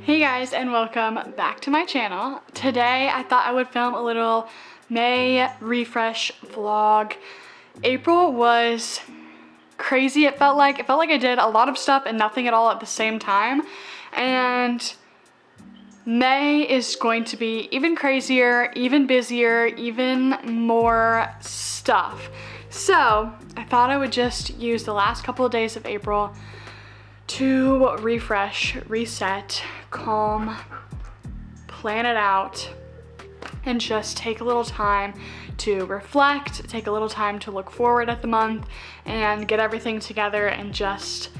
Hey guys, and welcome back to my channel. Today I thought I would film a little May refresh vlog. April was crazy. It felt like I did a lot of stuff and nothing at all at the same time. And May is going to be even crazier, even busier, even more stuff. So I thought I would just use the last couple of days of April to refresh, reset, calm, plan it out, and just take a little time to reflect, take a little time to look forward at the month and get everything together and just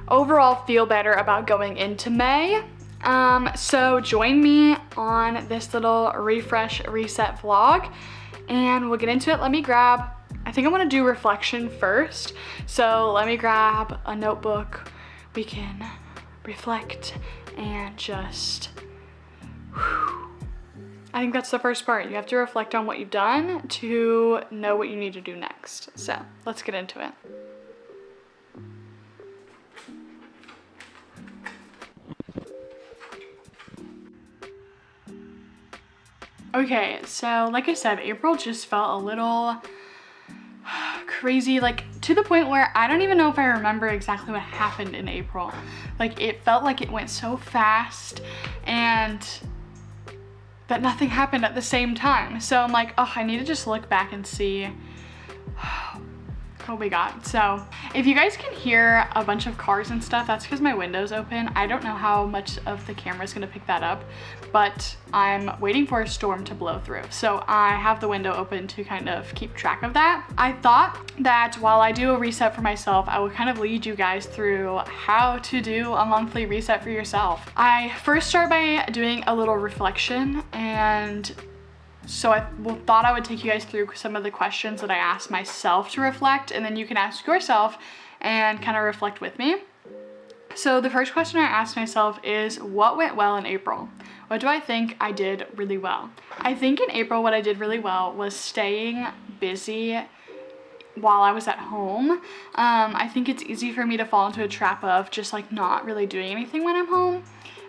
overall feel better about going into May. So join me on this little refresh, reset vlog and we'll get into it. I think I want to do reflection first. So let me grab a notebook. We can reflect and just, I think that's the first part. You have to reflect on what you've done to know what you need to do next. So let's get into it. Okay, so like I said, April just felt a little crazy, like to the point where I don't even know if I remember exactly what happened in April. Like it felt like it went so fast but nothing happened at the same time. So I'm like, oh, I need to just look back and see what we got. So if you guys can hear a bunch of cars and stuff, that's because my window's open. I don't know how much of the camera is going to pick that up, but I'm waiting for a storm to blow through. So I have the window open to kind of keep track of that. I thought that while I do a reset for myself, I would kind of lead you guys through how to do a monthly reset for yourself. I first start by doing a little reflection, and so I thought I would take you guys through some of the questions that I asked myself to reflect, and then you can ask yourself and kind of reflect with me. So the first question I asked myself is, what went well in April? What do I think I did really well? I think in April what I did really well was staying busy while I was at home. I think it's easy for me to fall into a trap of just like not really doing anything when I'm home.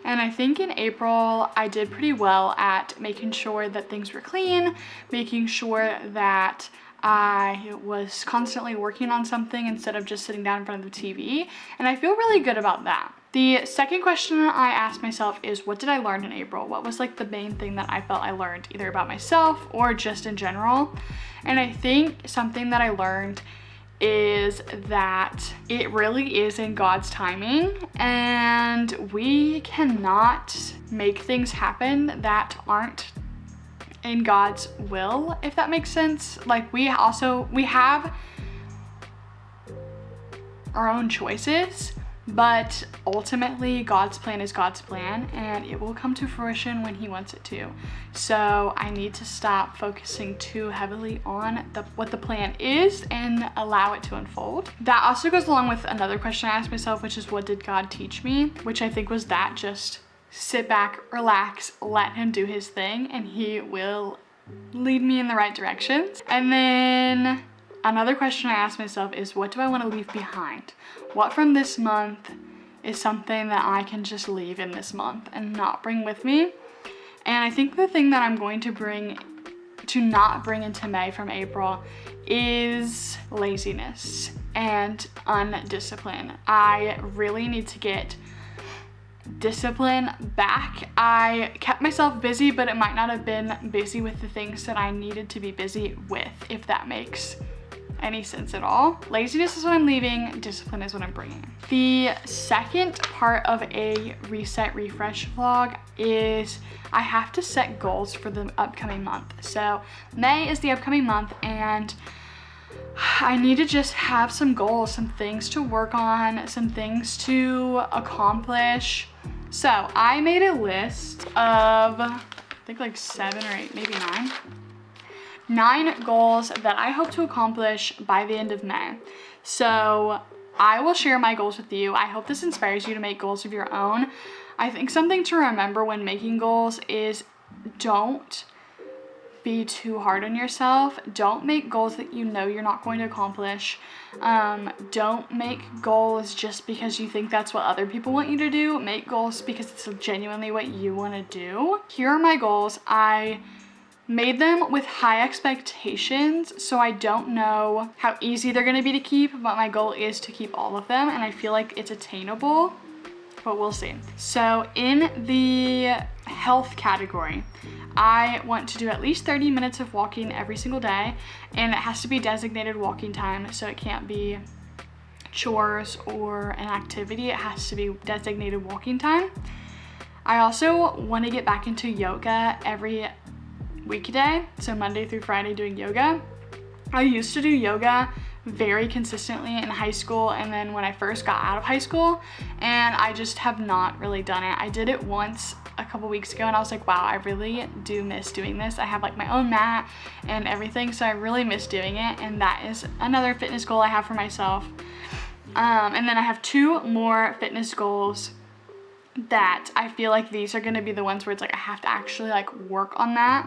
And I think in April, I did pretty well at making sure that things were clean, making sure that I was constantly working on something instead of just sitting down in front of the TV. And I feel really good about that. The second question I asked myself is, what did I learn in April? What was like the main thing that I felt I learned either about myself or just in general? And I think something that I learned is that it really is in God's timing, and we cannot make things happen that aren't in God's will, if that makes sense. Like we have our own choices, but ultimately God's plan is God's plan and it will come to fruition when he wants it to. So I need to stop focusing too heavily on what the plan is and allow it to unfold. That also goes along with another question I asked myself, which is, what did God teach me? Which I think was that just sit back, relax, let him do his thing, and he will lead me in the right directions. And then another question I asked myself is, what do I want to leave behind? What from this month is something that I can just leave in this month and not bring with me? And I think the thing that I'm going to not bring into May from April is laziness and undiscipline. I really need to get discipline back. I kept myself busy, but it might not have been busy with the things that I needed to be busy with, if that makes any sense at all. Laziness is what I'm leaving, discipline is what I'm bringing. The second part of a reset refresh vlog is I have to set goals for the upcoming month. So May is the upcoming month and I need to just have some goals, some things to work on, some things to accomplish. So I made a list of, I think like 7 or 8, maybe 9 goals that I hope to accomplish by the end of May. So I will share my goals with you. I hope this inspires you to make goals of your own. I think something to remember when making goals is don't be too hard on yourself. Don't make goals that you know you're not going to accomplish. Don't make goals just because you think that's what other people want you to do. Make goals because it's genuinely what you want to do. Here are my goals. I made them with high expectations, so I don't know how easy they're going to be to keep, but my goal is to keep all of them, and I feel like it's attainable, but we'll see. So in the health category, I want to do at least 30 minutes of walking every single day, and it has to be designated walking time, so it can't be chores or an activity. It has to be designated walking time. I also want to get back into yoga every weekday, so Monday through Friday doing yoga. I used to do yoga very consistently in high school and then when I first got out of high school, and I just have not really done it. I did it once a couple weeks ago and I was like, wow, I really do miss doing this. I have like my own mat and everything, so I really miss doing it, and that is another fitness goal I have for myself. And then I have 2 more fitness goals that I feel like these are going to be the ones where it's like I have to actually like work on that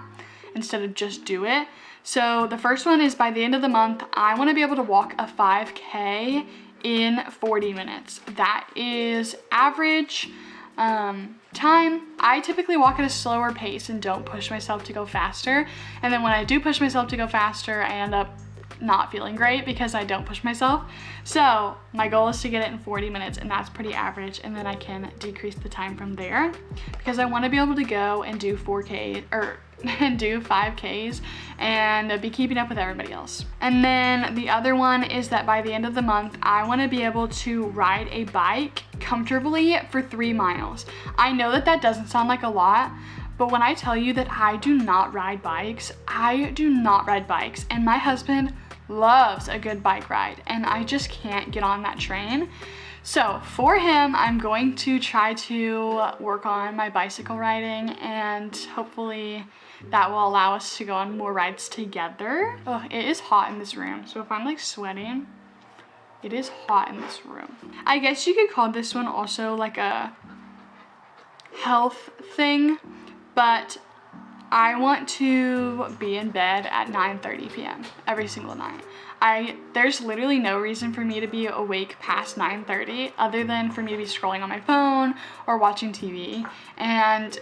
instead of just do it. So the first one is by the end of the month, I want to be able to walk a 5K in 40 minutes. That is average time. I typically walk at a slower pace and don't push myself to go faster. And then when I do push myself to go faster, I end up not feeling great because I don't push myself. So my goal is to get it in 40 minutes, and that's pretty average, and then I can decrease the time from there because I want to be able to go and do 4K or do 5Ks and be keeping up with everybody else. And then the other one is that by the end of the month, I want to be able to ride a bike comfortably for 3 miles. I know that that doesn't sound like a lot, but when I tell you that I do not ride bikes, and my husband loves a good bike ride, and I just can't get on that train. So for him, I'm going to try to work on my bicycle riding, and hopefully that will allow us to go on more rides together. Oh, it is hot in this room, so if I'm like sweating, it is hot in this room. I guess you could call this one also like a health thing, but I want to be in bed at 9:30 p.m. every single night. There's literally no reason for me to be awake past 9:30 other than for me to be scrolling on my phone or watching TV. And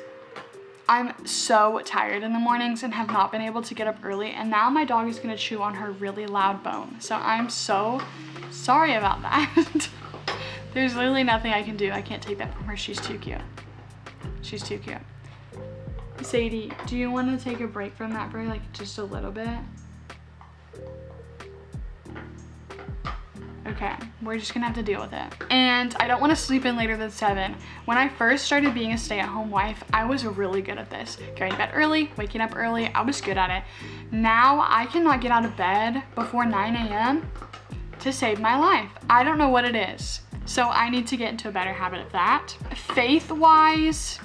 I'm so tired in the mornings and have not been able to get up early. And now my dog is gonna chew on her really loud bone. So I'm so sorry about that. There's literally nothing I can do. I can't take that from her. She's too cute. She's too cute. Sadie, do you want to take a break from that for like just a little bit? Okay, we're just gonna have to deal with it. And I don't want to sleep in later than 7. When I first started being a stay-at-home wife, I was really good at this. Going to bed early, waking up early, I was good at it. Now I cannot get out of bed before 9 a.m. to save my life. I don't know what it is. So I need to get into a better habit of that. Faith-wise,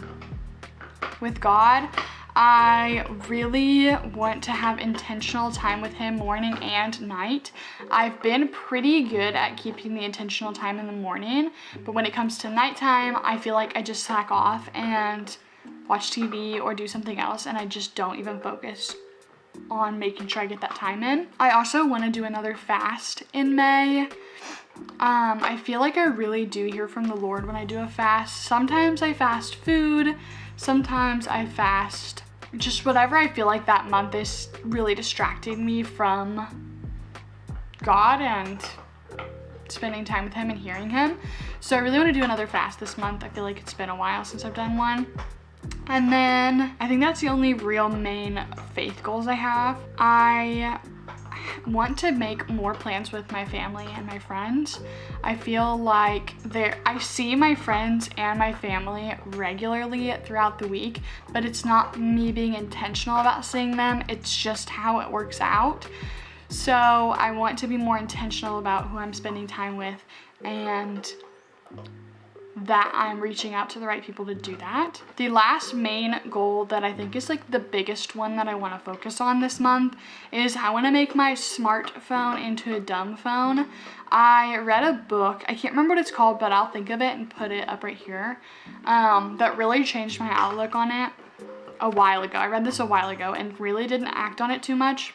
with God, I really want to have intentional time with him morning and night. I've been pretty good at keeping the intentional time in the morning, but when it comes to nighttime, I feel like I just slack off and watch TV or do something else, and I just don't even focus on making sure I get that time in. I also want to do another fast in May. I feel like I really do hear from the Lord when I do a fast. Sometimes I fast food, sometimes I fast just whatever I feel like that month is really distracting me from God and spending time with him and hearing him. So I really want to do another fast this month. I feel like it's been a while since I've done one. And then I think that's the only real main faith goals I have. I want to make more plans with my family and my friends. I feel like I see my friends and my family regularly throughout the week, but it's not me being intentional about seeing them, it's just how it works out. So I want to be more intentional about who I'm spending time with, and that I'm reaching out to the right people to do that. The last main goal that I think is like the biggest one that I want to focus on this month is I want to make my smartphone into a dumb phone. I read a book, I can't remember what it's called, but I'll think of it and put it up right here, that really changed my outlook on it. a while ago. I read this a while ago and really didn't act on it too much.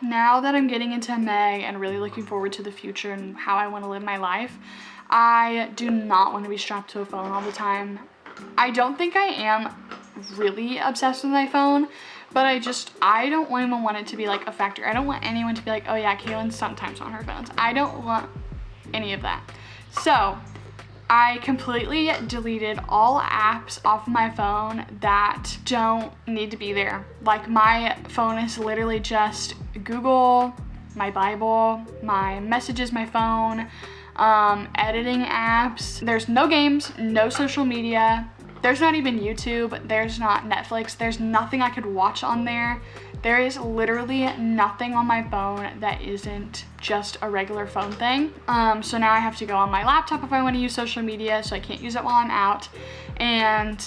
Now that I'm getting into May and really looking forward to the future and how I want to live my life, I do not want to be strapped to a phone all the time. I don't think I am really obsessed with my phone, but I don't even want it to be like a factor. I don't want anyone to be like, oh yeah, Kaylin's sometimes on her phones. I don't want any of that. So I completely deleted all apps off my phone that don't need to be there. Like my phone is literally just Google, my Bible, my messages, my phone, editing apps. There's no games, no social media. There's not even YouTube. There's not Netflix. There's nothing I could watch on there. There is literally nothing on my phone that isn't just a regular phone thing. So now I have to go on my laptop if I want to use social media, so I can't use it while I'm out. And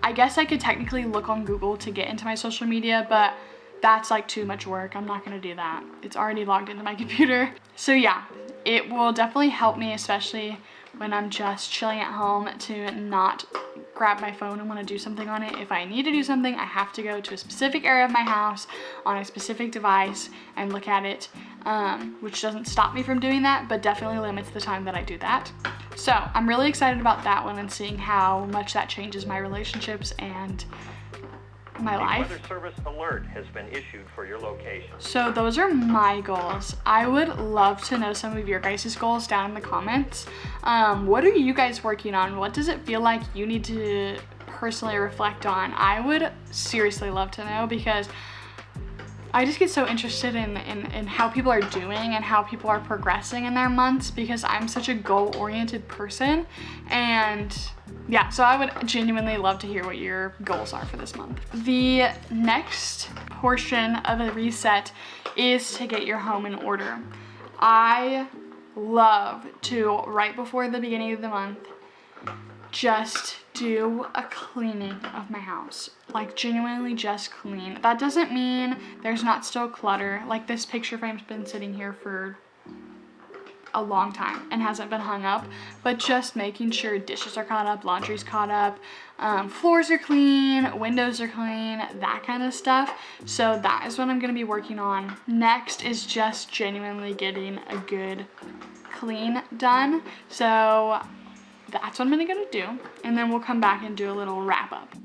I guess I could technically look on Google to get into my social media, but that's like too much work. I'm not gonna do that. It's already logged into my computer. So yeah, it will definitely help me, especially when I'm just chilling at home, to not grab my phone and want to do something on it. If I need to do something, I have to go to a specific area of my house on a specific device and look at it, which doesn't stop me from doing that, but definitely limits the time that I do that. So I'm really excited about that one and seeing how much that changes my relationships and my life. Weather service alert has been issued for your location. So those are my goals. I would love to know some of your guys' goals down in the comments. What are you guys working on? What does it feel like you need to personally reflect on? I would seriously love to know, because I just get so interested in how people are doing and how people are progressing in their months, because I'm such a goal-oriented person. And yeah, so I would genuinely love to hear what your goals are for this month. The next portion of the reset is to get your home in order. I love to, right before the beginning of the month, just do a cleaning of my house. Like genuinely just clean. That doesn't mean there's not still clutter. Like this picture frame's been sitting here for a long time and hasn't been hung up, but just making sure dishes are caught up, laundry's caught up, floors are clean, windows are clean, that kind of stuff. So that is what I'm gonna be working on. Next is just genuinely getting a good clean done. So that's what I'm gonna do, and then we'll come back and do a little wrap up.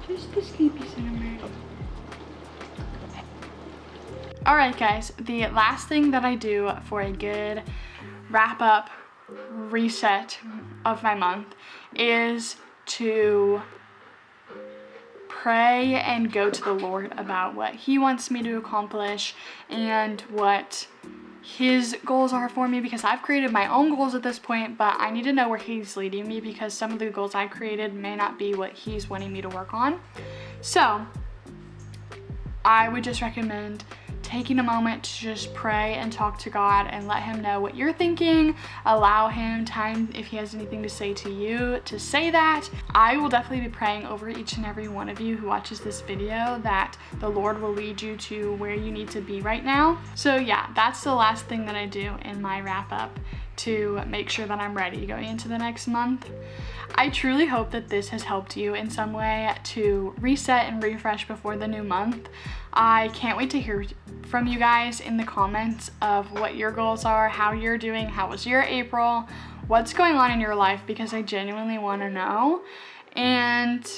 Just the sleepy cinnamon. Alright guys, the last thing that I do for a good wrap up reset of my month is to pray and go to the Lord about what He wants me to accomplish and what His goals are for me, because I've created my own goals at this point, but I need to know where He's leading me, because some of the goals I created may not be what He's wanting me to work on. So I would just recommend taking a moment to just pray and talk to God and let Him know what you're thinking. Allow Him time, if He has anything to say to you, to say that. I will definitely be praying over each and every one of you who watches this video that the Lord will lead you to where you need to be right now. So yeah, that's the last thing that I do in my wrap up to make sure that I'm ready going into the next month. I truly hope that this has helped you in some way to reset and refresh before the new month. I can't wait to hear from you guys in the comments of what your goals are, how you're doing, how was your April, what's going on in your life, because I genuinely want to know. And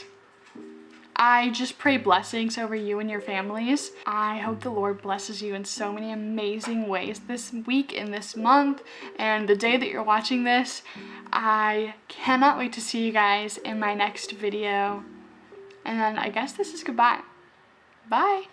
I just pray blessings over you and your families. I hope the Lord blesses you in so many amazing ways this week and this month and the day that you're watching this. I cannot wait to see you guys in my next video. And I guess this is goodbye. Bye.